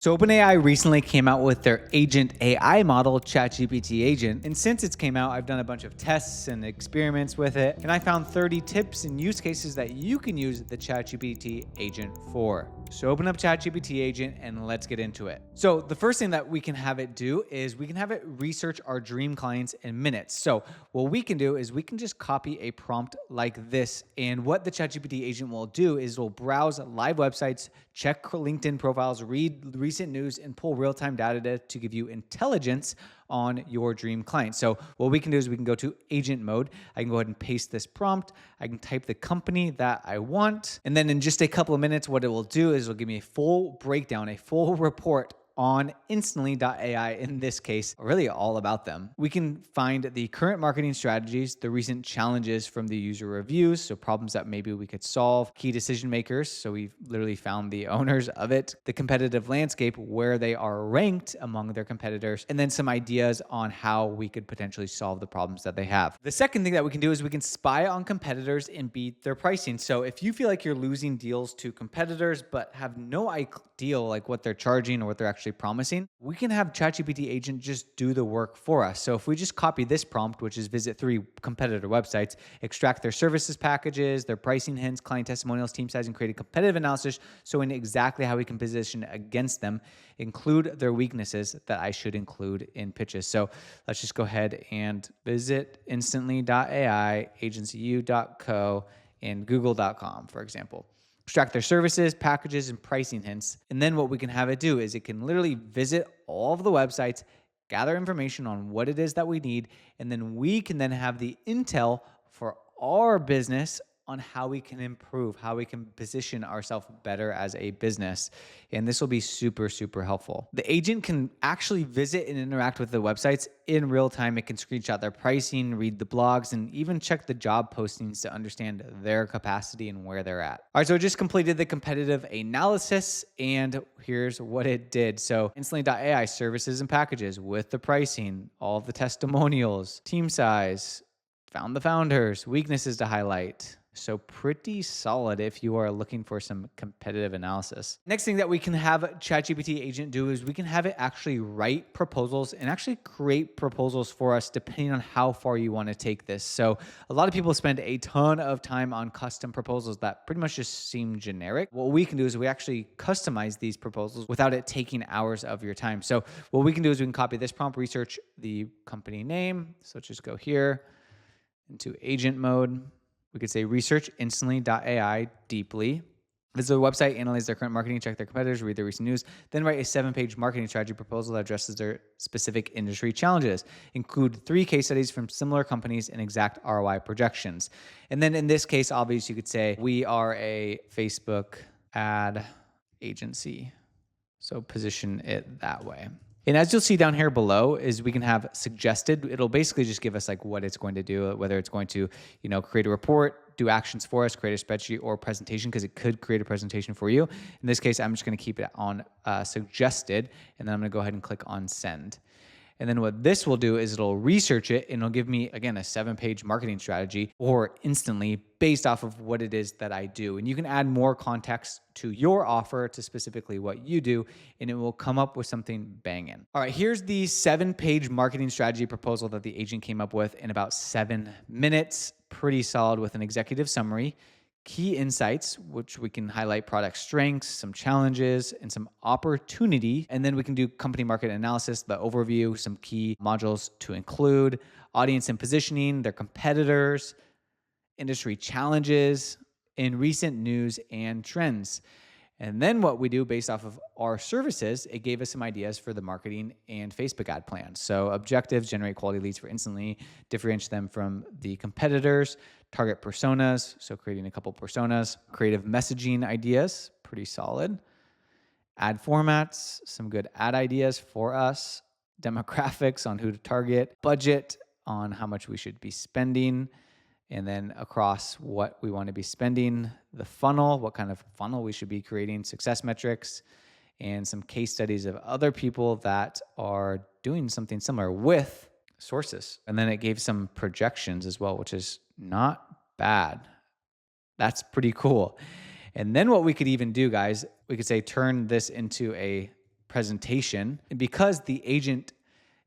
So OpenAI recently came out with their Agent AI model, ChatGPT Agent. And since it's came out, I've done a bunch of tests and experiments with it. And I found 30 tips and use cases that you can use the ChatGPT Agent for. So open up ChatGPT Agent and let's get into it. So the first thing that we can have it do is we can have it research our dream clients in minutes. So what we can do is we can just copy a prompt like this. And what the ChatGPT Agent will do is it'll browse live websites, check LinkedIn profiles, read recent news, and pull real-time data to give you intelligence on your dream client. So what we can do is we can go to Agent Mode. I can go ahead and paste this prompt. I can type the company that I want. And then in just a couple of minutes, what it will do is it'll give me a full breakdown, a full report on Instantly.ai, in this case, really all about them. We can find the current marketing strategies, the recent challenges from the user reviews, so problems that maybe we could solve, key decision makers, so we've literally found the owners of it, the competitive landscape, where they are ranked among their competitors, and then some ideas on how we could potentially solve the problems that they have. The second thing that we can do is we can spy on competitors and beat their pricing. So if you feel like you're losing deals to competitors, but have no idea like what they're charging or what they're actually promising, we can have ChatGPT Agent just do the work for us. So if we just copy this prompt, which is visit 3 competitor websites, extract their services packages, their pricing hints, client testimonials, team size, and create a competitive analysis showing exactly how we can position against them, include their weaknesses that I should include in pitches. So let's just go ahead and visit Instantly.ai, agency.co, and google.com, for example. Extract their services, packages, and pricing hints. And then what we can have it do is it can literally visit all of the websites, gather information on what it is that we need, and then we can then have the intel for our business on how we can improve, how we can position ourselves better as a business. And this will be super, super helpful. The agent can actually visit and interact with the websites in real time. It can screenshot their pricing, read the blogs, and even check the job postings to understand their capacity and where they're at. All right, so it just completed the competitive analysis, and here's what it did. So Instantly.ai services and packages with the pricing, all of the testimonials, team size, found the founders, weaknesses to highlight. So pretty solid if you are looking for some competitive analysis. Next thing that we can have ChatGPT Agent do is we can have it actually write proposals and actually create proposals for us depending on how far you want to take this. So a lot of people spend a ton of time on custom proposals that pretty much just seem generic. What we can do is we actually customize these proposals without it taking hours of your time. So what we can do is we can copy this prompt, research the company name. So let's just go here into Agent Mode. We could say research Instantly.ai deeply. Visit the website, analyze their current marketing, check their competitors, read their recent news, then write a 7-page marketing strategy proposal that addresses their specific industry challenges. Include 3 case studies from similar companies and exact ROI projections. And then in this case, obviously, you could say, we are a Facebook ad agency. So position it that way. And as you'll see down here below is we can have suggested. It'll basically just give us like what it's going to do, whether it's going to, create a report, do actions for us, create a spreadsheet or presentation, because it could create a presentation for you. In this case, I'm just going to keep it on suggested, and then I'm going to go ahead and click on send. And then what this will do is it'll research it and it'll give me, again, a 7-page marketing strategy or instantly based off of what it is that I do. And you can add more context to your offer to specifically what you do, and it will come up with something banging. All right, here's the 7-page marketing strategy proposal that the agent came up with in about 7 minutes. Pretty solid with an executive summary. Key insights, which we can highlight product strengths, some challenges, and some opportunity. And then we can do company market analysis, the overview, some key modules to include, audience and positioning, their competitors, industry challenges, in recent news and trends. And then what we do based off of our services, it gave us some ideas for the marketing and Facebook ad plan. So objectives, generate quality leads for Instantly, differentiate them from the competitors, target personas, so creating a couple personas, creative messaging ideas, pretty solid, ad formats, some good ad ideas for us, demographics on who to target, budget on how much we should be spending, and then across what we want to be spending, the funnel, what kind of funnel we should be creating, success metrics, and some case studies of other people that are doing something similar with sources. And then it gave some projections as well, which is not bad. That's pretty cool. And then what we could even do, guys, we could say turn this into a presentation. And because the agent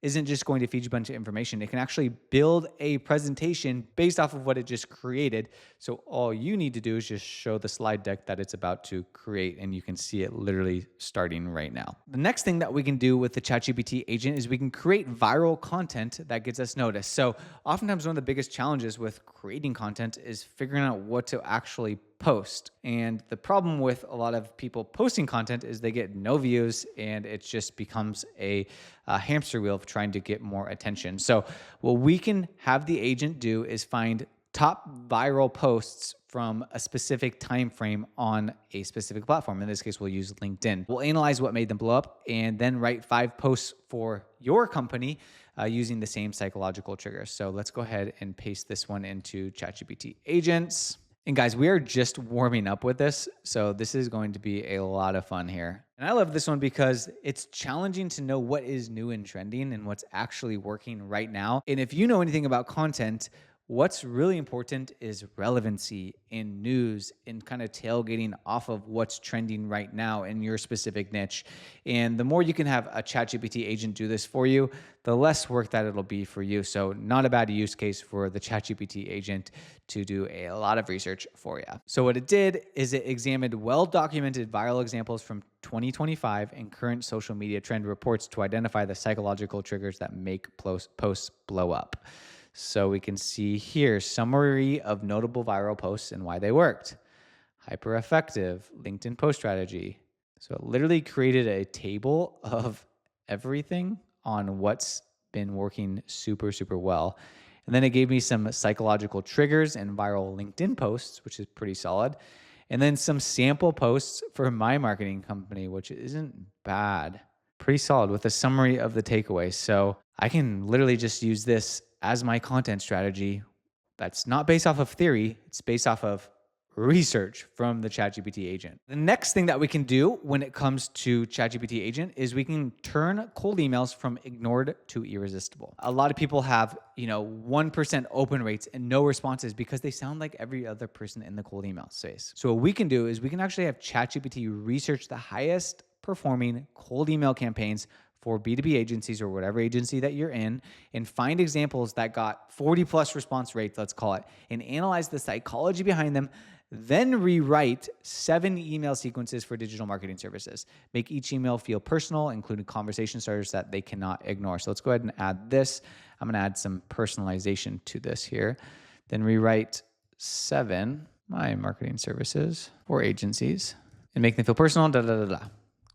isn't just going to feed you a bunch of information, it can actually build a presentation based off of what it just created. So all you need to do is just show the slide deck that it's about to create, and you can see it literally starting right now. The next thing that we can do with the ChatGPT agent is we can create viral content that gets us noticed. So oftentimes one of the biggest challenges with creating content is figuring out what to actually post. And the problem with a lot of people posting content is they get no views, and it just becomes a hamster wheel of trying to get more attention. So what we can have the agent do is find top viral posts from a specific time frame on a specific platform. In this case, we'll use LinkedIn. We'll analyze what made them blow up and then write 5 posts for your company using the same psychological triggers. So let's go ahead and paste this one into ChatGPT Agents. And guys, we are just warming up with this, so this is going to be a lot of fun here. And I love this one because it's challenging to know what is new and trending and what's actually working right now. And if you know anything about content, what's really important is relevancy in news and kind of tailgating off of what's trending right now in your specific niche. And the more you can have a ChatGPT agent do this for you, the less work that it'll be for you. So not a bad use case for the ChatGPT agent to do a lot of research for you. So what it did is it examined well-documented viral examples from 2025 and current social media trend reports to identify the psychological triggers that make posts blow up. So we can see here, summary of notable viral posts and why they worked. Hyper effective, LinkedIn post strategy. So it literally created a table of everything on what's been working super, super well. And then it gave me some psychological triggers and viral LinkedIn posts, which is pretty solid. And then some sample posts for my marketing company, which isn't bad. Pretty solid with a summary of the takeaways. So I can literally just use this as my content strategy. That's not based off of theory. It's based off of research from the ChatGPT agent. The next thing that we can do when it comes to ChatGPT agent is we can turn cold emails from ignored to irresistible. A lot of people have, 1% open rates and no responses because they sound like every other person in the cold email space. So what we can do is we can actually have ChatGPT research the highest performing cold email campaigns for B2B agencies or whatever agency that you're in, and find examples that got 40 plus response rates, let's call it, and analyze the psychology behind them, then rewrite 7 email sequences for digital marketing services. Make each email feel personal, including conversation starters that they cannot ignore. So let's go ahead and add this. I'm gonna add some personalization to this here. Then rewrite 7 my marketing services for agencies and make them feel personal,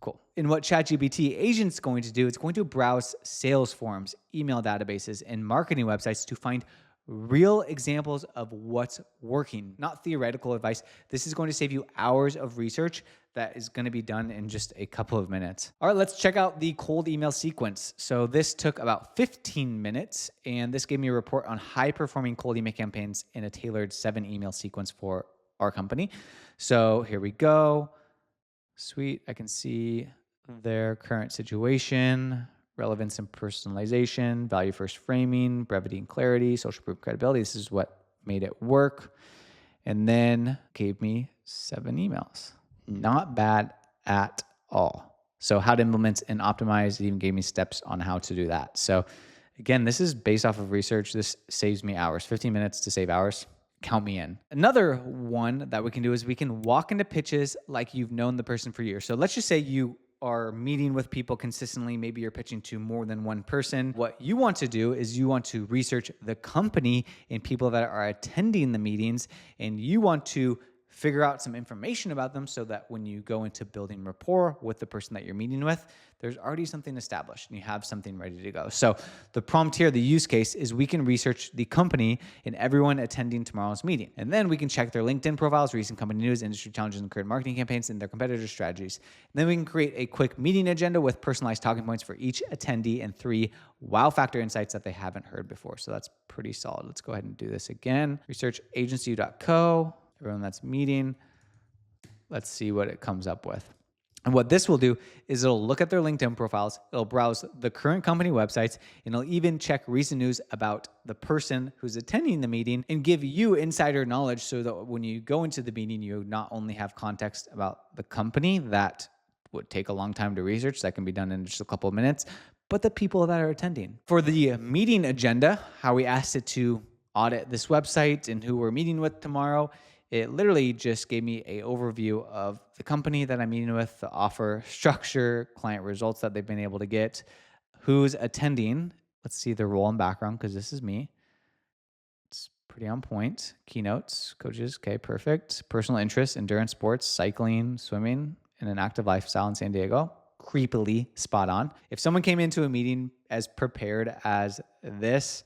Cool. And what ChatGPT Agent's going to do, it's going to browse sales forms, email databases, and marketing websites to find real examples of what's working, not theoretical advice. This is going to save you hours of research that is going to be done in just a couple of minutes. All right, let's check out the cold email sequence. So this took about 15 minutes, and this gave me a report on high-performing cold email campaigns in a tailored 7 email sequence for our company. So here we go. Sweet, I can see their current situation, relevance and personalization, value first framing, brevity and clarity, social proof credibility. This is what made it work. And then gave me 7 emails. Not bad at all. So how to implement and optimize, it even gave me steps on how to do that. So again, this is based off of research. This saves me hours, 15 minutes to save hours. Count me in. Another one that we can do is we can walk into pitches like you've known the person for years. So let's just say you are meeting with people consistently. Maybe you're pitching to more than one person. What you want to do is you want to research the company and people that are attending the meetings, and you want to figure out some information about them so that when you go into building rapport with the person that you're meeting with, there's already something established and you have something ready to go. So the prompt here, the use case, is we can research the company and everyone attending tomorrow's meeting. And then we can check their LinkedIn profiles, recent company news, industry challenges, and current marketing campaigns, and their competitor strategies. And then we can create a quick meeting agenda with personalized talking points for each attendee and 3 wow factor insights that they haven't heard before. So that's pretty solid. Let's go ahead and do this again. Research agency.co. Everyone that's meeting, let's see what it comes up with. And what this will do is it'll look at their LinkedIn profiles, it'll browse the current company websites, and it'll even check recent news about the person who's attending the meeting and give you insider knowledge so that when you go into the meeting, you not only have context about the company that would take a long time to research. That can be done in just a couple of minutes, but the people that are attending. For the meeting agenda, how we asked it to audit this website and who we're meeting with tomorrow, it literally just gave me an overview of the company that I'm meeting with, the offer structure, client results that they've been able to get, who's attending. Let's see the role and background because this is me. It's pretty on point. Keynotes, coaches, okay, perfect. Personal interests, endurance sports, cycling, swimming, and an active lifestyle in San Diego. Creepily spot on. If someone came into a meeting as prepared as this,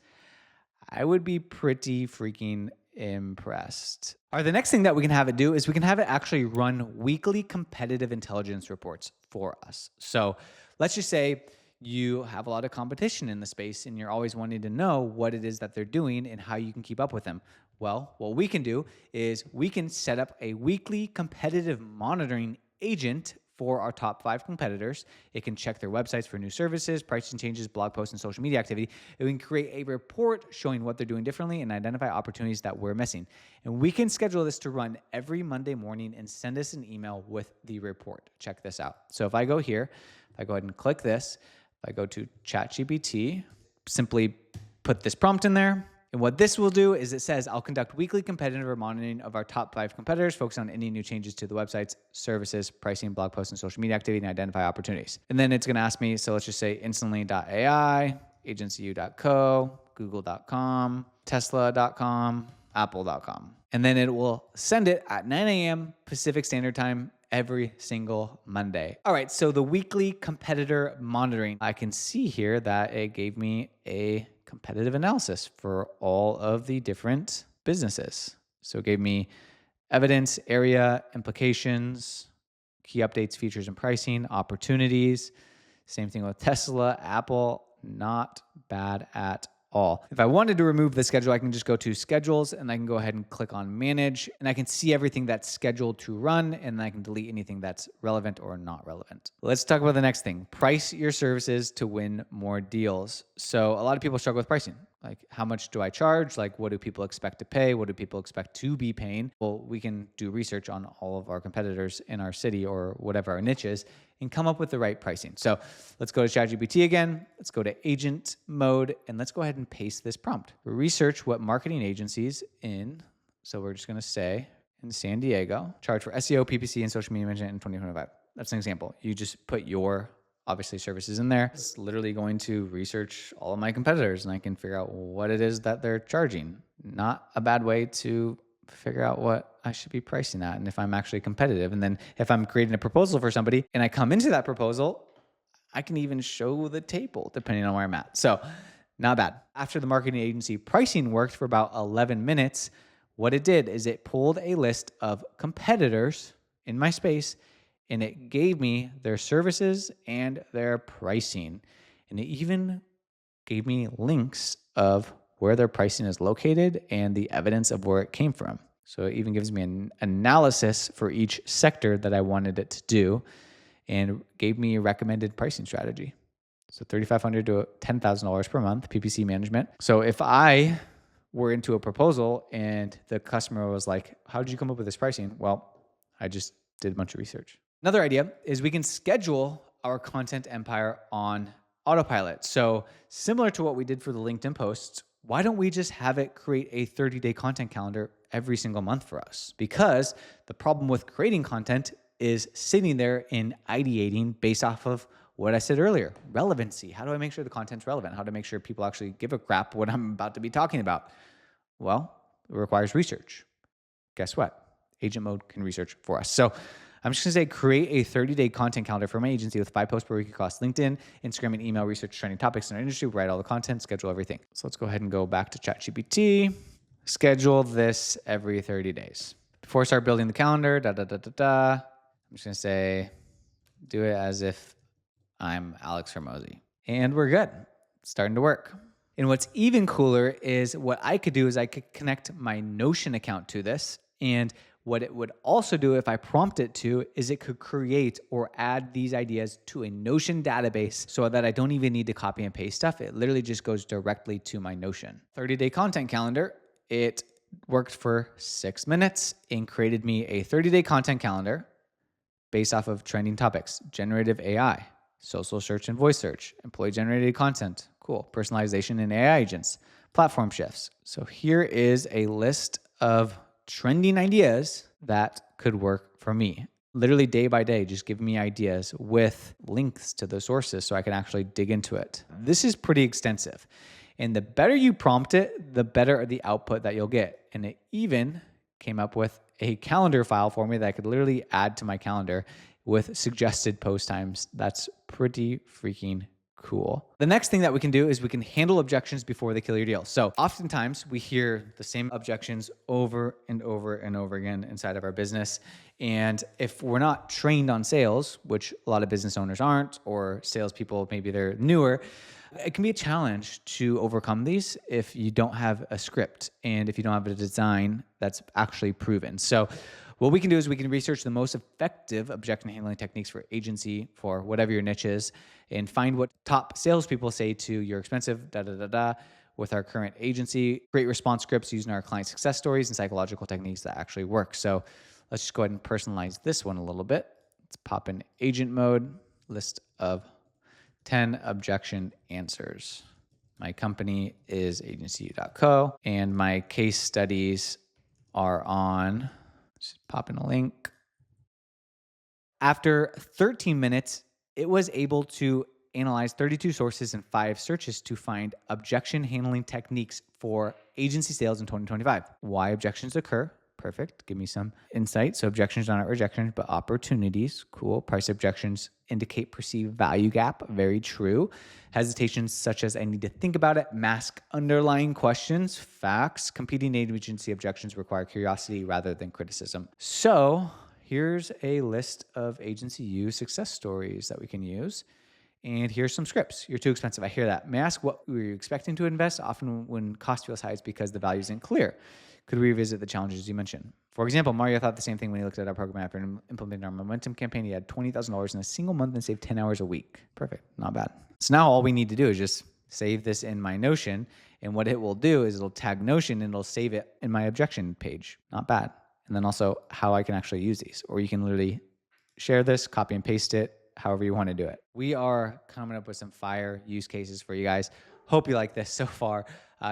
I would be pretty freaking impressed. All right, the next thing that we can have it do is we can have it actually run weekly competitive intelligence reports for us. So let's just say you have a lot of competition in the space and you're always wanting to know what it is that they're doing and how you can keep up with them. Well, what we can do is we can set up a weekly competitive monitoring agent for our top 5 competitors. It can check their websites for new services, pricing changes, blog posts, and social media activity. And we can create a report showing what they're doing differently and identify opportunities that we're missing. And we can schedule this to run every Monday morning and send us an email with the report. Check this out. So if I go here, if I go ahead and click this, if I go to ChatGPT, simply put this prompt in there. And what this will do is it says, I'll conduct weekly competitive monitoring of our top 5 competitors, focus on any new changes to the websites, services, pricing, blog posts, and social media activity, and identify opportunities. And then it's going to ask me, so let's just say instantly.ai, agency.co, google.com, tesla.com, apple.com. And then it will send it at 9 a.m. Pacific Standard Time every single Monday. All right, so the weekly competitor monitoring, I can see here that it gave me a competitive analysis for all of the different businesses. So it gave me evidence, area, implications, key updates, features and pricing, opportunities. Same thing with Tesla, Apple, not bad at all. If I wanted to remove the schedule, I can just go to schedules and I can go ahead and click on manage and I can see everything that's scheduled to run and I can delete anything that's relevant or not relevant. Let's talk about the next thing. Price your services to win more deals. So a lot of people struggle with pricing. Like, how much do I charge? Like, what do people expect to pay? What do people expect to be paying? Well, we can do research on all of our competitors in our city or whatever our niche is and come up with the right pricing. So let's go to ChatGPT again. Let's go to Agent Mode and let's go ahead and paste this prompt. Research what marketing agencies so we're just going to say in San Diego, charge for SEO, PPC, and social media management in 2025. That's an example. You just put your obviously services in there. It's literally going to research all of my competitors and I can figure out what it is that they're charging. Not a bad way to figure out what I should be pricing at and if I'm actually competitive. And then if I'm creating a proposal for somebody and I come into that proposal, I can even show the table depending on where I'm at. So not bad. After the marketing agency pricing worked for about 11 minutes, what it did is it pulled a list of competitors in my space and it gave me their services and their pricing. And it even gave me links of where their pricing is located and the evidence of where it came from. So it even gives me an analysis for each sector that I wanted it to do and gave me a recommended pricing strategy. So $3,500 to $10,000 per month, PPC management. So if I were into a proposal and the customer was like, how did you come up with this pricing? Well, I just did a bunch of research. Another idea is we can schedule our content empire on autopilot. So similar to what we did for the LinkedIn posts, why don't we just have it create a 30-day content calendar every single month for us? Because the problem with creating content is sitting there and ideating based off of what I said earlier, relevancy. How do I make sure the content's relevant? How to make sure people actually give a crap what I'm about to be talking about? Well, it requires research. Guess what? Agent Mode can research for us. So I'm just gonna say create a 30-day content calendar for my agency with 5 posts per week across LinkedIn, Instagram, and email, research trending topics in our industry, write all the content, schedule everything. So let's go ahead and go back to ChatGPT, schedule this every 30 days. Before I start building the calendar, I'm just gonna say, do it as if I'm Alex Hermosi. And we're good, it's starting to work. And what's even cooler is what I could do is I could connect my Notion account to this. And what it would also do if I prompt it to is it could create or add these ideas to a Notion database so that I don't even need to copy and paste stuff. It literally just goes directly to my Notion. 30-day content calendar. It worked for 6 minutes and created me a 30-day content calendar based off of trending topics, generative AI, social search and voice search, employee-generated content, cool, personalization and AI agents, platform shifts. So here is a list of trending ideas that could work for me. Literally day by day, just give me ideas with links to the sources so I can actually dig into it. This is pretty extensive. And the better you prompt it, the better the output that you'll get. And it even came up with a calendar file for me that I could literally add to my calendar with suggested post times. That's pretty freaking cool. The next thing that we can do is we can handle objections before they kill your deal. So oftentimes we hear the same objections over and over and over again inside of our business. And if we're not trained on sales, which a lot of business owners aren't, or salespeople, maybe they're newer, it can be a challenge to overcome these if you don't have a script and if you don't have a design that's actually proven. So what we can do is we can research the most effective objection handling techniques for agency for whatever your niche is and find what top salespeople say to you're expensive, with our current agency, create response scripts using our client success stories and psychological techniques that actually work. So let's just go ahead and personalize this one a little bit. Let's pop in agent mode, list of 10 objection answers. My company is agency.co and my case studies are on, just pop in a link. After 13 minutes, it was able to analyze 32 sources and 5 searches to find objection handling techniques for agency sales in 2025. Why objections occur? Perfect. Give me some insight. So objections are not rejections, but opportunities. Cool. Price objections indicate perceived value gap. Very true. Hesitations such as I need to think about it, mask underlying questions. Facts. Competing agency objections require curiosity rather than criticism. So here's a list of agency use success stories that we can use. And here's some scripts. You're too expensive. I hear that. May I ask what were you expecting to invest? Often when cost feels high, it's because the value isn't clear. Could we revisit the challenges you mentioned? For example, Mario thought the same thing when he looked at our program after implementing our momentum campaign. He had $20,000 in a single month and saved 10 hours a week. Perfect. Not bad. So now all we need to do is just save this in my Notion. And what it will do is it'll tag Notion and it'll save it in my objection page. Not bad. And then also how I can actually use these. Or you can literally share this, copy and paste it, however you want to do it. We are coming up with some fire use cases for you guys. Hope you like this so far.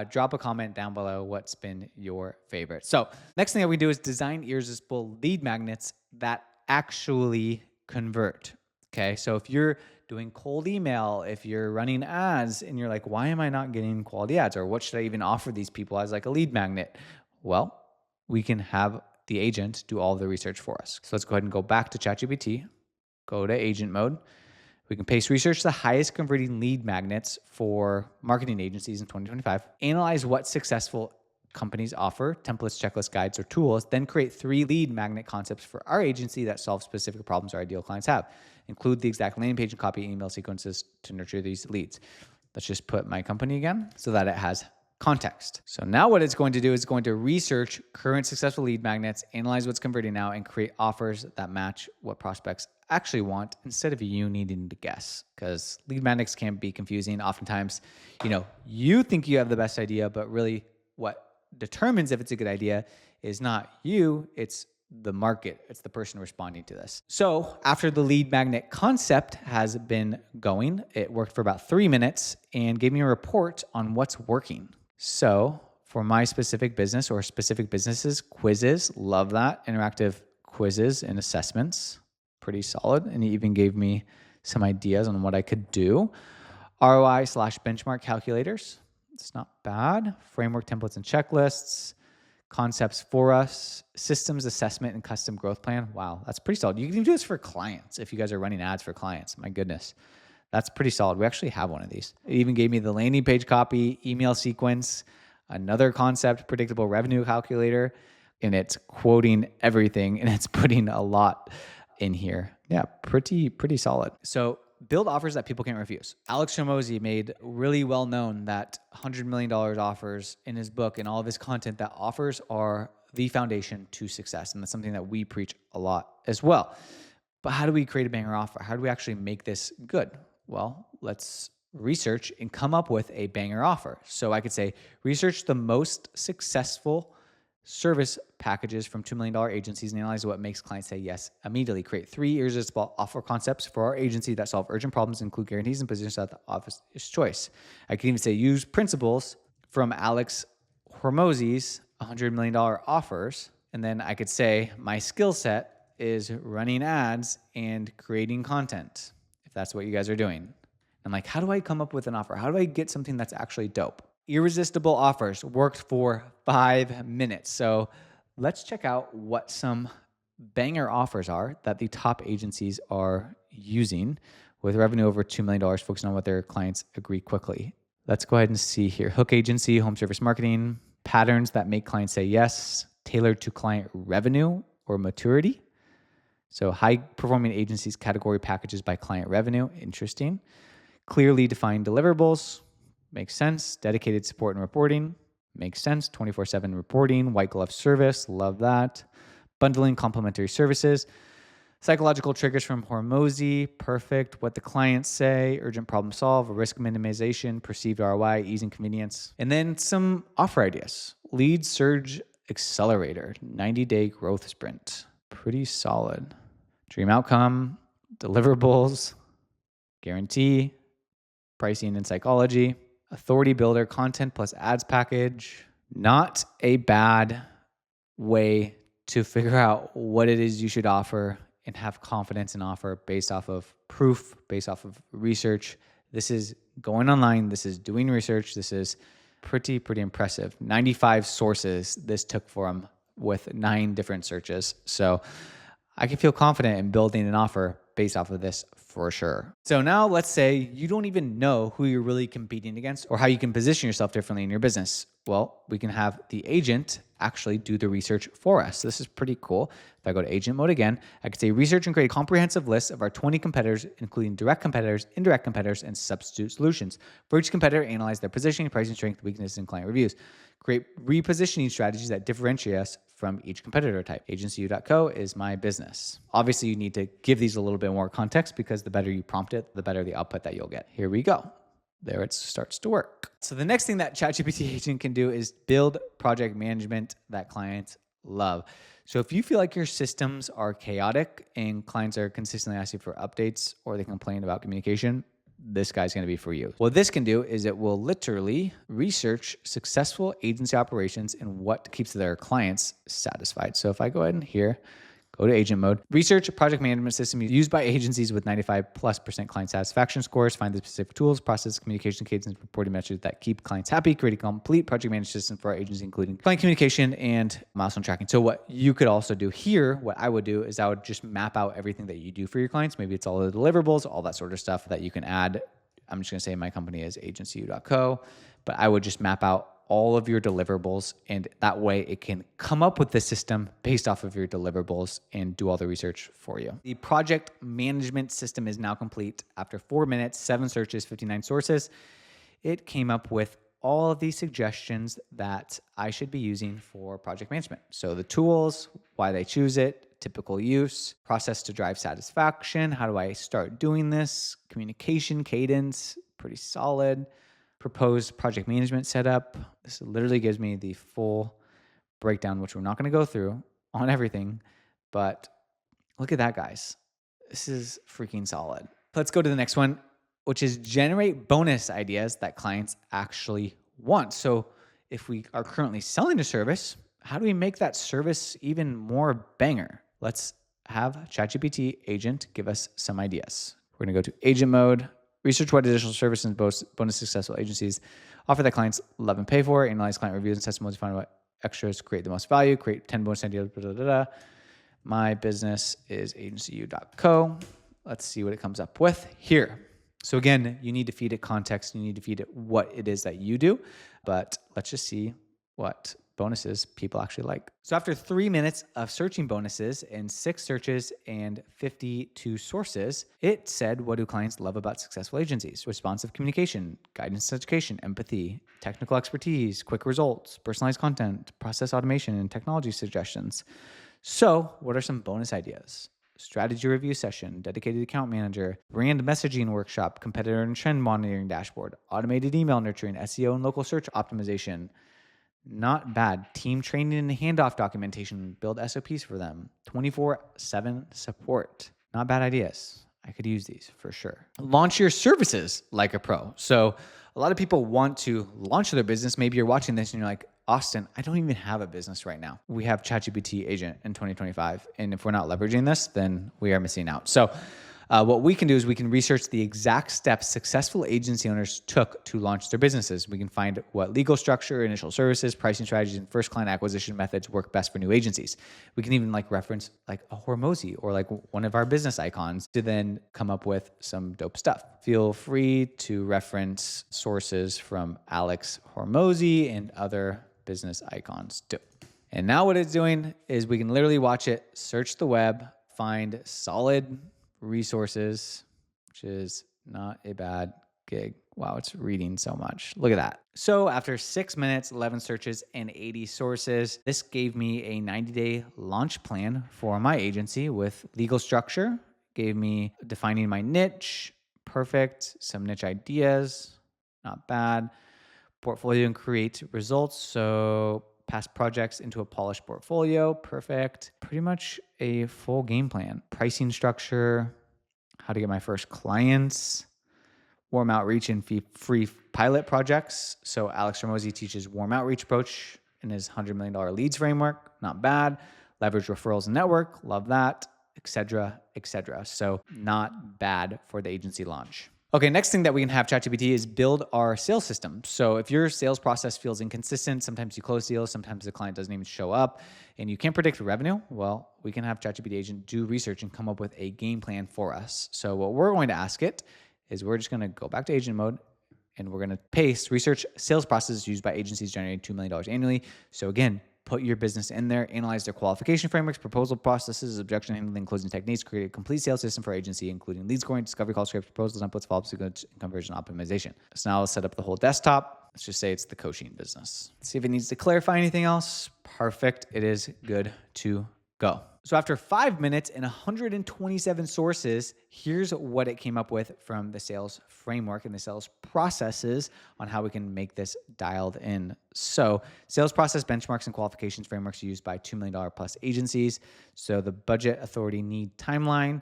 Drop a comment down below what's been your favorite. So next thing that we do is design irresistible lead magnets that actually convert. Okay, so if you're doing cold email, if you're running ads and you're like, why am I not getting quality ads? Or what should I even offer these people as like a lead magnet? Well, we can have the agent do all the research for us. So let's go ahead and go back to ChatGPT, go to agent mode. We can paste research the highest converting lead magnets for marketing agencies in 2025, analyze what successful companies offer, templates, checklists, guides, or tools, then create 3 lead magnet concepts for our agency that solve specific problems our ideal clients have. Include the exact landing page and copy email sequences to nurture these leads. Let's just put my company again so that it has context. So now what it's going to do is going to research current successful lead magnets, analyze what's converting now, and create offers that match what prospects actually want instead of you needing to guess, because lead magnets can be confusing. Oftentimes, you think you have the best idea, but really what determines if it's a good idea is not you, it's the market. It's the person responding to this. So after the lead magnet concept has been going, it worked for about 3 minutes and gave me a report on what's working. So for my specific business or specific businesses, quizzes, love that. Interactive quizzes and assessments, pretty solid. And he even gave me some ideas on what I could do. ROI/benchmark calculators, it's not bad. Framework templates and checklists, concepts for us, systems assessment and custom growth plan. Wow, that's pretty solid. You can even do this for clients if you guys are running ads for clients. My goodness. That's pretty solid. We actually have one of these. It even gave me the landing page copy, email sequence, another concept, predictable revenue calculator, and it's quoting everything and it's putting a lot in here. Yeah, pretty solid. So build offers that people can't refuse. Alex Hormozi made really well known that $100 million offers in his book and all of his content, that offers are the foundation to success. And that's something that we preach a lot as well. But how do we create a banger offer? How do we actually make this good? Well, let's research and come up with a banger offer. So I could say, research the most successful service packages from $2 million agencies and analyze what makes clients say yes immediately. Create 3 irresistible offer concepts for our agency that solve urgent problems, include guarantees and positions at the office choice. I can even say use principles from Alex Hormozzi's $100 million offers. And then I could say my skill set is running ads and creating content, if that's what you guys are doing. I'm like, how do I come up with an offer? How do I get something that's actually dope? Irresistible offers worked for 5 minutes. So let's check out what some banger offers are that the top agencies are using with revenue over $2 million, focusing on what their clients agree quickly. Let's go ahead and see here. Hook agency, home service marketing, patterns that make clients say yes, tailored to client revenue or maturity. So high performing agencies category packages by client revenue. Interesting. Clearly defined deliverables. Makes sense. Dedicated support and reporting. Makes sense. 24/7 reporting. White glove service. Love that. Bundling complementary services. Psychological triggers from Hormozzi. Perfect. What the clients say. Urgent problem solve. Risk minimization. Perceived ROI. Ease and convenience. And then some offer ideas. Lead surge accelerator. 90-day growth sprint. Pretty solid. Dream outcome. Deliverables. Guarantee. Pricing and psychology. Authority builder, content plus ads package. Not a bad way to figure out what it is you should offer and have confidence in offer based off of proof, based off of research. This is going online. This is doing research. This is pretty impressive. 95 sources this took for them with 9 different searches. So I can feel confident in building an offer based off of this for sure. So now let's say you don't even know who you're really competing against or how you can position yourself differently in your business. Well, we can have the agent actually do the research for us. This is pretty cool. If I go to Agent Mode again, I could say research and create a comprehensive list of our 20 competitors, including direct competitors, indirect competitors, and substitute solutions. For each competitor, analyze their positioning, pricing, strength, weaknesses, and client reviews. Create repositioning strategies that differentiate us from each competitor type. AgentCU.co is my business. Obviously, you need to give these a little bit more context because the better you prompt it, the better the output that you'll get. Here we go. There it starts to work. So the next thing that ChatGPT Agent can do is build project management that clients love. So if you feel like your systems are chaotic and clients are consistently asking for updates or they complain about communication, this guy's going to be for you. What this can do is it will literally research successful agency operations and what keeps their clients satisfied. So if I go ahead and here, go to Agent Mode, research a project management system used by agencies with 95+% client satisfaction scores, find the specific tools, process, communication cadence, reporting metrics that keep clients happy, create a complete project management system for our agency, including client communication and milestone tracking. So what you could also do here, what I would do is I would just map out everything that you do for your clients. Maybe it's all the deliverables, all that sort of stuff that you can add. I'm just going to say my company is AgentCU.co, but I would just map out all of your deliverables, and that way it can come up with the system based off of your deliverables and do all the research for you. The project management system is now complete. After 4 minutes, 7 searches, 59 sources, it came up with all of these suggestions that I should be using for project management. So the tools, why they choose it, typical use, process to drive satisfaction, how do I start doing this, communication cadence, pretty solid. Proposed project management setup. This literally gives me the full breakdown, which we're not going to go through on everything, but look at that, guys. This is freaking solid. Let's go to the next one, which is generate bonus ideas that clients actually want. So if we are currently selling a service, how do we make that service even more banger? Let's have ChatGPT Agent give us some ideas. We're going to go to Agent Mode. Research what additional services and bonus successful agencies offer that clients love and pay for. Analyze client reviews and testimonies to find what extras create the most value. Create 10 bonus ideas. Blah, blah, blah. My business is AgentCU.co. Let's see what it comes up with here. So again, you need to feed it context. You need to feed it what it is that you do. But let's just see what bonuses people actually like. So after 3 minutes of searching bonuses and 6 searches and 52 sources, it said, what do clients love about successful agencies? Responsive communication, guidance, education, empathy, technical expertise, quick results, personalized content, process automation, and technology suggestions. So what are some bonus ideas? Strategy review session, dedicated account manager, brand messaging workshop, competitor and trend monitoring dashboard, automated email nurturing, SEO and local search optimization. Not bad. Team training and handoff documentation. Build SOPs for them. 24/7 support. Not bad ideas. I could use these for sure. Launch your services like a pro. So a lot of people want to launch their business. Maybe you're watching this and you're like, Austin, I don't even have a business right now. We have ChatGPT Agent in 2025. And if we're not leveraging this, then we are missing out. So what we can do is we can research the exact steps successful agency owners took to launch their businesses. We can find what legal structure, initial services, pricing strategies, and first client acquisition methods work best for new agencies. We can even reference a Hormozy or one of our business icons to then come up with some dope stuff. Feel free to reference sources from Alex Hormozy and other business icons too. And now what it's doing is we can literally watch it, search the web, find solid resources, which is not a bad gig. Wow, it's reading so much. Look at that. So after 6 minutes, 11 searches, and 80 sources, this gave me a 90-day launch plan for my agency with legal structure, gave me defining my niche, perfect, some niche ideas, not bad, portfolio and create results. So past projects into a polished portfolio. Perfect. Pretty much a full game plan. Pricing structure, how to get my first clients, warm outreach and free pilot projects. So Alex Hormozy teaches warm outreach approach in his $100 million leads framework. Not bad. Leverage referrals and network. Love that, etc., etc. So not bad for the agency launch. Okay, next thing that we can have ChatGPT is build our sales system. So if your sales process feels inconsistent, sometimes you close deals, sometimes the client doesn't even show up, and you can't predict revenue, well, we can have ChatGPT Agent do research and come up with a game plan for us. So what we're going to ask it is we're just going to go back to agent mode, and we're going to paste research sales processes used by agencies generating $2 million annually. So again, put your business in there, analyze their qualification frameworks, proposal processes, objection handling, closing techniques, create a complete sales system for agency, including lead scoring, discovery call scripts, proposals, inputs, follow-ups, and conversion optimization. So now let's set up the whole desktop. Let's just say it's the coaching business. Let's see if it needs to clarify anything else. Perfect. It is good to go. So after 5 minutes and 127 sources, here's what it came up with from the sales framework and the sales processes on how we can make this dialed in. So sales process benchmarks and qualifications frameworks used by $2 million plus agencies. So the budget, authority, need, timeline,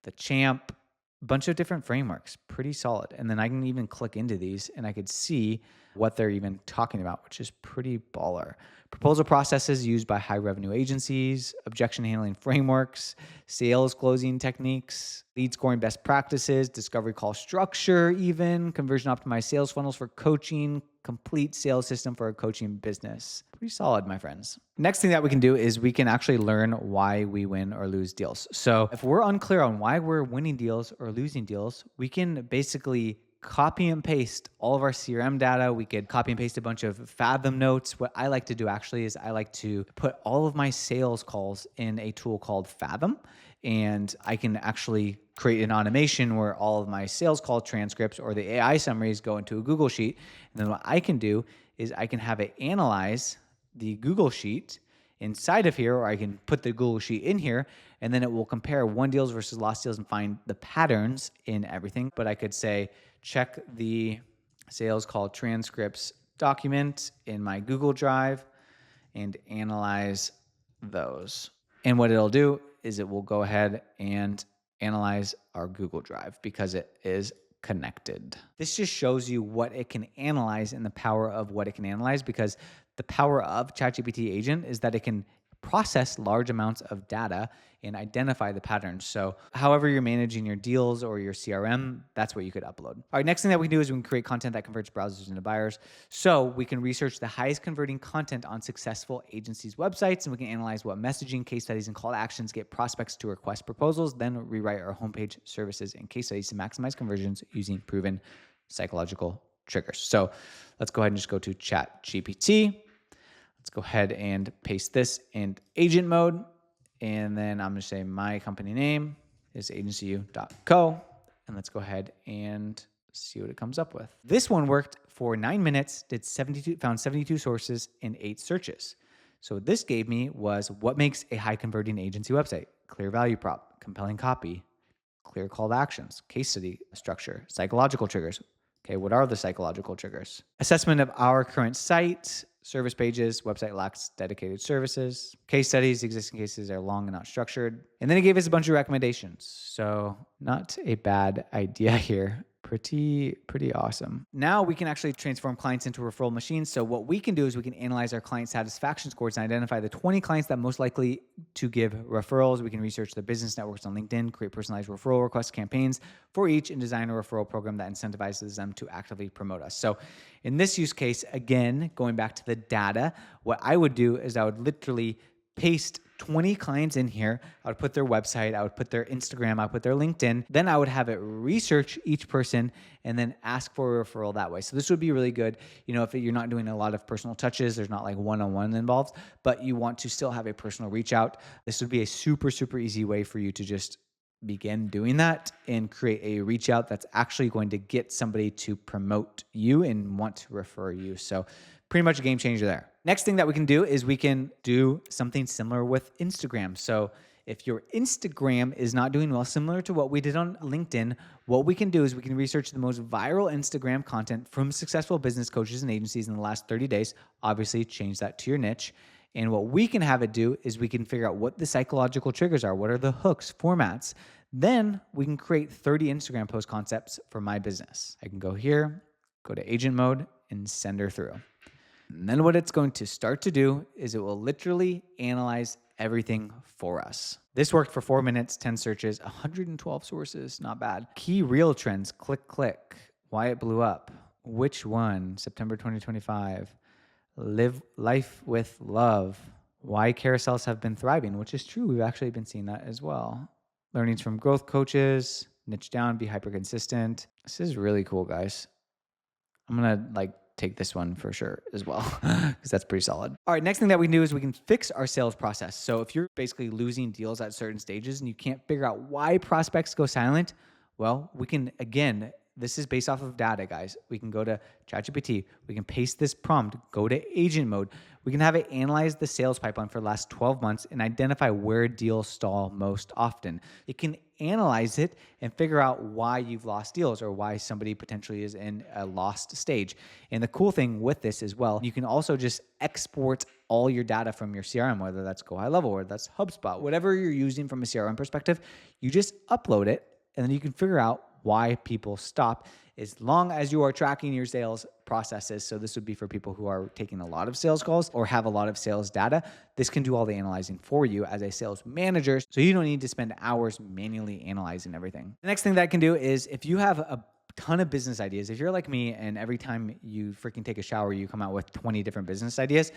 the champ, a bunch of different frameworks, pretty solid. And then I can even click into these and I could see what they're even talking about, which is pretty baller. Proposal processes used by high revenue agencies, objection handling frameworks, sales closing techniques, lead scoring best practices, discovery call structure, even conversion optimized sales funnels for coaching, complete sales system for a coaching business. Pretty solid, my friends. Next thing that we can do is we can actually learn why we win or lose deals. So if we're unclear on why we're winning deals or losing deals, we can basically copy and paste all of our CRM data. We could copy and paste a bunch of Fathom notes. What I like to do actually is I like to put all of my sales calls in a tool called Fathom. And I can actually create an automation where all of my sales call transcripts or the AI summaries go into a Google Sheet. And then what I can do is I can have it analyze the Google Sheet inside of here, or I can put the Google Sheet in here, and then it will compare won deals versus lost deals and find the patterns in everything. But I could say, check the sales call transcripts document in my Google Drive and analyze those. And what it'll do is it will go ahead and analyze our Google Drive because it is connected. This just shows you what it can analyze and the power of what it can analyze, because the power of ChatGPT Agent is that it can process large amounts of data and identify the patterns. So however you're managing your deals or your CRM, that's what you could upload. All right, next thing that we can do is we can create content that converts browsers into buyers. So we can research the highest converting content on successful agencies' websites, and we can analyze what messaging, case studies, and call to actions get prospects to request proposals, then rewrite our homepage, services, and case studies to maximize conversions using proven psychological triggers. So let's go ahead and just go to ChatGPT. Let's go ahead and paste this in agent mode. And then I'm going to say my company name is agencyu.co. And let's go ahead and see what it comes up with. This one worked for 9 minutes, found 72 sources and 8 searches. So what this gave me was what makes a high converting agency website: clear value prop, compelling copy, clear call to actions, case study structure, psychological triggers. Okay, what are the psychological triggers? Assessment of our current site, service pages, website lacks dedicated services. Case studies, existing cases are long and not structured. And then he gave us a bunch of recommendations. So not a bad idea here. Pretty awesome. Now we can actually transform clients into referral machines. So what we can do is we can analyze our client satisfaction scores and identify the 20 clients that most likely to give referrals. We can research their business networks on LinkedIn, create personalized referral request campaigns for each, and design a referral program that incentivizes them to actively promote us. So in this use case, again, going back to the data, what I would do is I would literally paste 20 clients in here. I would put their website, I would put their Instagram, I would put their LinkedIn. Then I would have it research each person and then ask for a referral that way. So this would be really good. If you're not doing a lot of personal touches, there's not like one-on-one involved, but you want to still have a personal reach out. This would be a super easy way for you to just begin doing that and create a reach out that's actually going to get somebody to promote you and want to refer you. So pretty much a game changer there. Next thing that we can do is we can do something similar with Instagram. So if your Instagram is not doing well, similar to what we did on LinkedIn, what we can do is we can research the most viral Instagram content from successful business coaches and agencies in the last 30 days. Obviously, change that to your niche. And what we can have it do is we can figure out what the psychological triggers are. What are the hooks, formats? Then we can create 30 Instagram post concepts for my business. I can go here, go to Agent Mode, and send her through. And then what it's going to start to do is it will literally analyze everything for us. This worked for 4 minutes, 10 searches, 112 sources, not bad. Key reel trends, click, why it blew up, which one, September 2025, live life with love, why carousels have been thriving, which is true. We've actually been seeing that as well. Learnings from growth coaches, niche down, be hyper consistent. This is really cool, guys. I'm going to take this one for sure as well, because that's pretty solid. All right, next thing that we can do is we can fix our sales process. So if you're basically losing deals at certain stages and you can't figure out why prospects go silent, well, we can, again, this is based off of data, guys. We can go to ChatGPT. We can paste this prompt, go to Agent Mode. We can have it analyze the sales pipeline for the last 12 months and identify where deals stall most often. It can analyze it and figure out why you've lost deals or why somebody potentially is in a lost stage. And the cool thing with this as well, you can also just export all your data from your CRM, whether that's Go High Level or that's HubSpot, whatever you're using from a CRM perspective, you just upload it and then you can figure out why people stop as long as you are tracking your sales processes. So this would be for people who are taking a lot of sales calls or have a lot of sales data. This can do all the analyzing for you as a sales manager. So you don't need to spend hours manually analyzing everything. The next thing that I can do is if you have a ton of business ideas, if you're like me and every time you freaking take a shower, you come out with 20 different business ideas,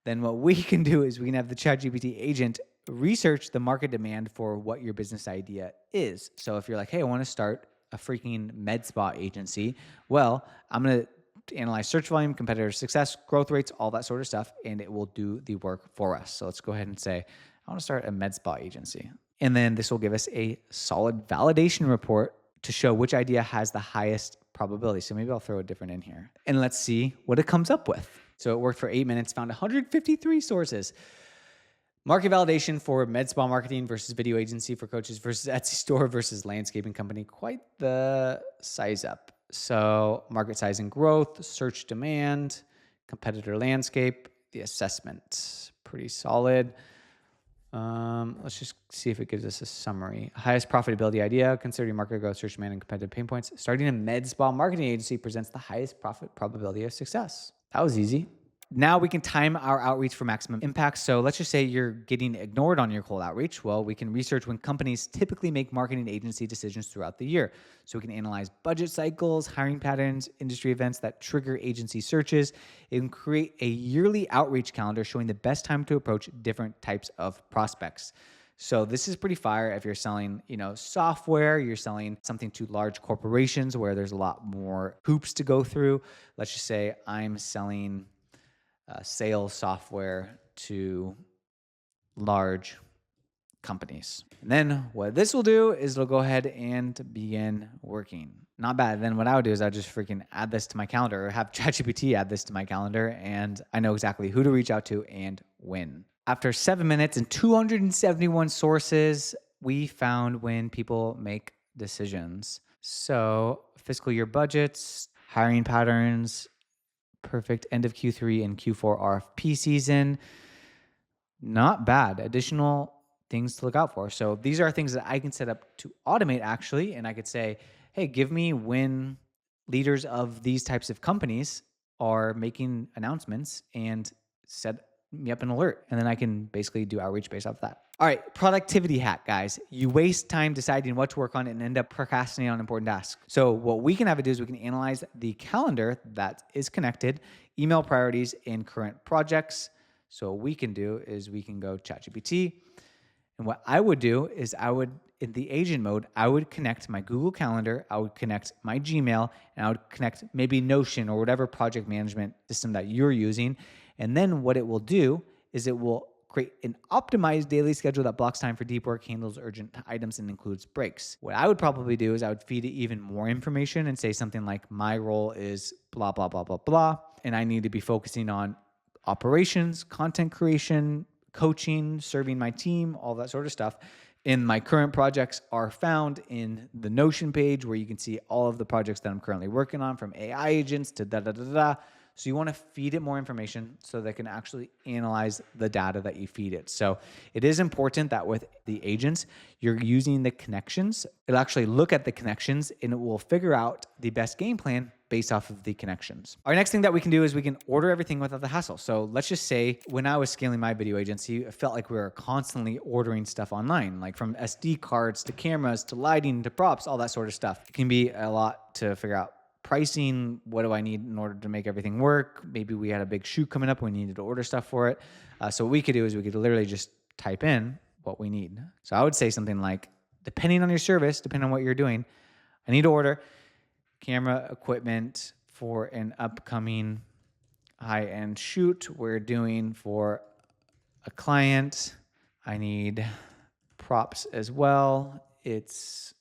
then what we can do is we can have the ChatGPT agent research the market demand for what your business idea is. So if you're like, hey, I want to start a freaking med spa agency, well, I'm going to analyze search volume, competitor success, growth rates, all that sort of stuff, and it will do the work for us. So let's go ahead and say, I want to start a med spa agency. And then this will give us a solid validation report to show which idea has the highest probability. So maybe I'll throw a different in here. And let's see what it comes up with. So it worked for 8 minutes, found 153 sources. Market validation for med spa marketing versus video agency for coaches versus Etsy store versus landscaping company. Quite the size up. So market size and growth, search demand, competitor landscape, the assessment. Pretty solid. Let's just see if it gives us a summary. Highest profitability idea, considering market growth, search demand, and competitive pain points. Starting a med spa marketing agency presents the highest profit probability of success. That was easy. Now we can time our outreach for maximum impact. So let's just say you're getting ignored on your cold outreach. Well, we can research when companies typically make marketing agency decisions throughout the year. So we can analyze budget cycles, hiring patterns, industry events that trigger agency searches, and create a yearly outreach calendar showing the best time to approach different types of prospects. So this is pretty fire if you're selling, software, you're selling something to large corporations where there's a lot more hoops to go through. Let's just say I'm selling sales software to large companies. And then what this will do is it'll go ahead and begin working. Not bad. Then what I would do is I'd just freaking add this to my calendar or have ChatGPT add this to my calendar, and I know exactly who to reach out to and when. After 7 minutes and 271 sources, we found when people make decisions. So fiscal year budgets, hiring patterns, Perfect. End of Q3 and Q4 RFP season. Not bad. Additional things to look out for. So these are things that I can set up to automate actually. And I could say, hey, give me when leaders of these types of companies are making announcements and set me up an alert. And then I can basically do outreach based off that. All right, productivity hack, guys. You waste time deciding what to work on and end up procrastinating on important tasks. So what we can have it do is we can analyze the calendar that is connected, email priorities, and current projects. So what we can do is we can go ChatGPT. And what I would do is in the agent mode, I would connect my Google Calendar, I would connect my Gmail, and I would connect maybe Notion or whatever project management system that you're using. And then what it will do is it will create an optimized daily schedule that blocks time for deep work, handles urgent items, and includes breaks. What I would probably do is I would feed it even more information and say something like, my role is blah, blah, blah, blah, blah. And I need to be focusing on operations, content creation, coaching, serving my team, all that sort of stuff. And my current projects are found in the Notion page where you can see all of the projects that I'm currently working on, from AI agents to da-da-da-da. So you want to feed it more information so they can actually analyze the data that you feed it. So it is important that with the agents, you're using the connections. It'll actually look at the connections and it will figure out the best game plan based off of the connections. Our next thing that we can do is we can order everything without the hassle. So let's just say when I was scaling my video agency, it felt like we were constantly ordering stuff online, like from SD cards to cameras to lighting to props, all that sort of stuff. It can be a lot to figure out. Pricing, what do I need in order to make everything work? Maybe we had a big shoot coming up, we needed to order stuff for it. So what we could do is we could literally just type in what we need. So I would say something like, depending on your service, depending on what you're doing, I need to order camera equipment for an upcoming high-end shoot we're doing for a client. I need props as well. It's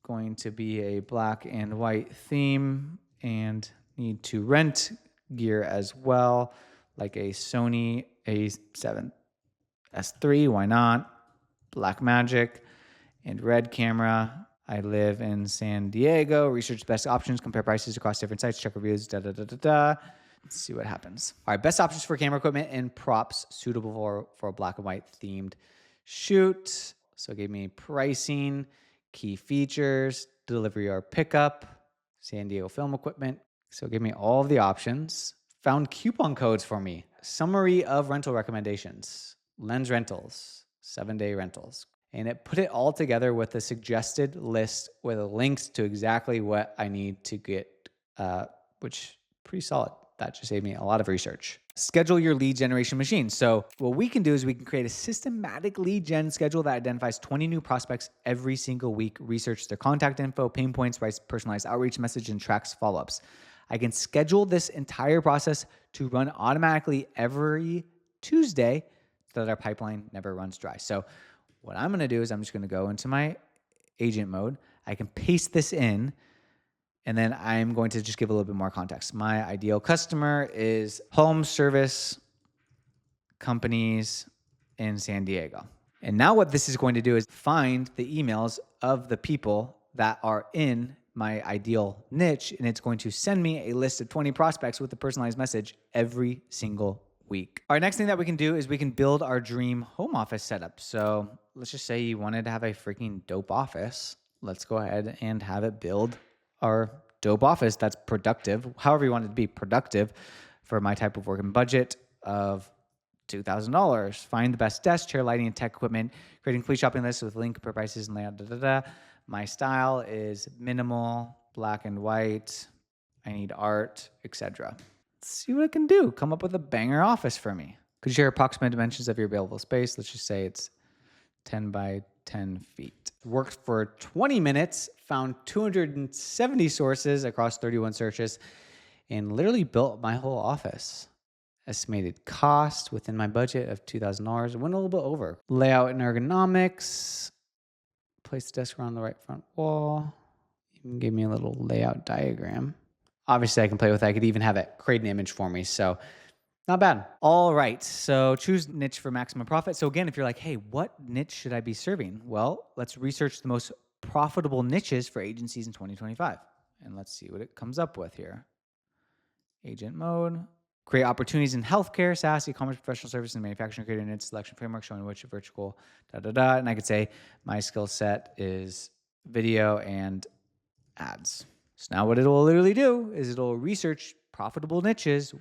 going to be a black and white theme and need to rent gear as well, like a Sony A7S3, why not? Black Magic and Red camera. I live in San Diego. Research the best options, compare prices across different sites, check reviews, da-da-da-da-da. Let's see what happens. All right, best options for camera equipment and props suitable for a black and white themed shoot. So it gave me pricing, key features, delivery or pickup, San Diego film equipment. So give me all of the options. Found coupon codes for me. Summary of rental recommendations. Lens rentals, 7-day rentals. And it put it all together with a suggested list with links to exactly what I need to get, which pretty solid. That just saved me a lot of research. Schedule your lead generation machine. So what we can do is we can create a systematic lead gen schedule that identifies 20 new prospects every single week, research their contact info, pain points, writes personalized outreach message, and tracks follow-ups. I can schedule this entire process to run automatically every Tuesday so that our pipeline never runs dry. So what I'm going to do is I'm just going to go into my agent mode. I can paste this in. And then I'm going to just give a little bit more context. My ideal customer is home service companies in San Diego. And now what this is going to do is find the emails of the people that are in my ideal niche, and it's going to send me a list of 20 prospects with a personalized message every single week. Our next thing that we can do is we can build our dream home office setup. So let's just say you wanted to have a freaking dope office. Let's go ahead and have it build our dope office that's productive, however you want it to be productive for my type of work and budget of $2,000. Find the best desk, chair, lighting, and tech equipment. Creating complete shopping lists with link, prices, and layout. My style is minimal, black and white. I need art, etc. Let's see what I can do. Come up with a banger office for me. Could you share approximate dimensions of your available space? Let's just say it's 10 by 10 feet. Worked for 20 minutes, found 270 sources across 31 searches, and literally built my whole office. Estimated cost within my budget of $2,000. Went a little bit over. Layout and ergonomics. Place the desk around the right front wall. Even gave me a little layout diagram. Obviously, I can play with it. I could even have it create an image for me. So not bad. All right. So choose niche for maximum profit. So again, if you're like, hey, what niche should I be serving? Well, let's research the most profitable niches for agencies in 2025. And let's see what it comes up with here. Agent Mode. Create opportunities in healthcare, SaaS, e-commerce, professional services, and manufacturing. Create an selection framework showing which vertical, And I could say my skill set is video and ads. So now what it'll literally do is it'll research profitable niches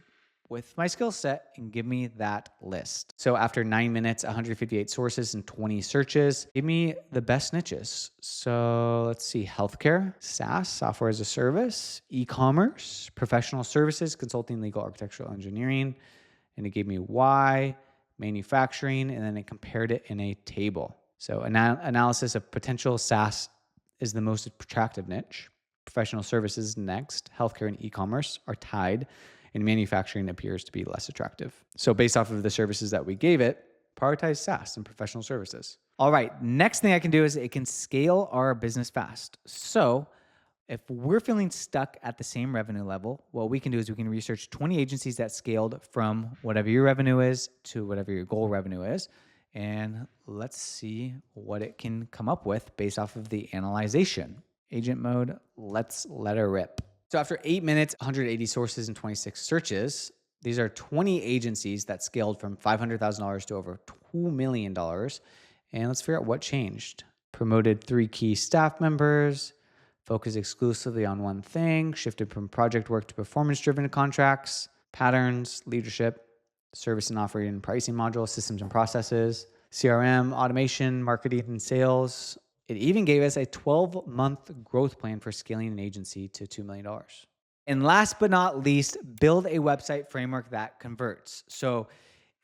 with my skill set and give me that list. So after 9 minutes, 158 sources and 20 searches, give me the best niches. So let's see, healthcare, SaaS, software as a service, e-commerce, professional services, consulting, legal, architectural, engineering. And it gave me why, manufacturing, and then it compared it in a table. So analysis of potential SaaS is the most attractive niche. Professional services next, healthcare and e-commerce are tied, and manufacturing appears to be less attractive. So based off of the services that we gave it, prioritize SaaS and professional services. All right, next thing I can do is it can scale our business fast. So if we're feeling stuck at the same revenue level, what we can do is we can research 20 agencies that scaled from whatever your revenue is to whatever your goal revenue is. And let's see what it can come up with based off of the analyzation. Agent mode, let's let her rip. So after 8 minutes, 180 sources and 26 searches, these are 20 agencies that scaled from $500,000 to over $2 million. And let's figure out what changed. Promoted 3 key staff members, focused exclusively on one thing, shifted from project work to performance-driven contracts, patterns, leadership, service and offering and pricing modules, systems and processes, CRM, automation, marketing and sales. It even gave us a 12-month growth plan for scaling an agency to $2 million. And last but not least, build a website framework that converts. So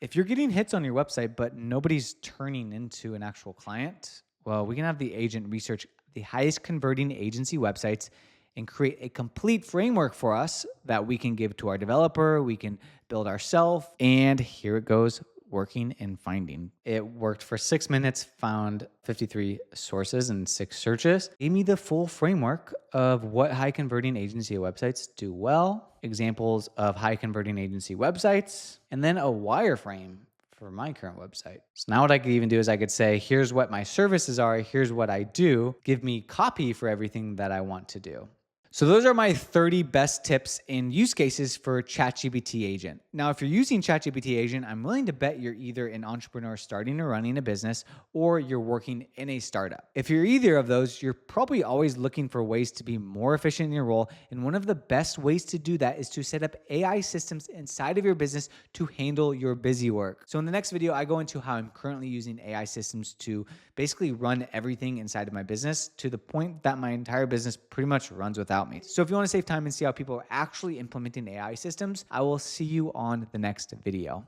if you're getting hits on your website, but nobody's turning into an actual client, well, we can have the agent research the highest converting agency websites and create a complete framework for us that we can give to our developer, we can build ourselves, and here it goes, working and finding. It worked for 6 minutes, found 53 sources and 6 searches. Gave me the full framework of what high converting agency websites do well, examples of high converting agency websites, and then a wireframe for my current website. So now what I could even do is I could say, here's what my services are, here's what I do, give me copy for everything that I want to do. So those are my 30 best tips and use cases for ChatGPT Agent. Now, if you're using ChatGPT Agent, I'm willing to bet you're either an entrepreneur starting or running a business, or you're working in a startup. If you're either of those, you're probably always looking for ways to be more efficient in your role. And one of the best ways to do that is to set up AI systems inside of your business to handle your busy work. So in the next video, I go into how I'm currently using AI systems to basically run everything inside of my business to the point that my entire business pretty much runs without me. So if you want to save time and see how people are actually implementing AI systems, I will see you on the next video.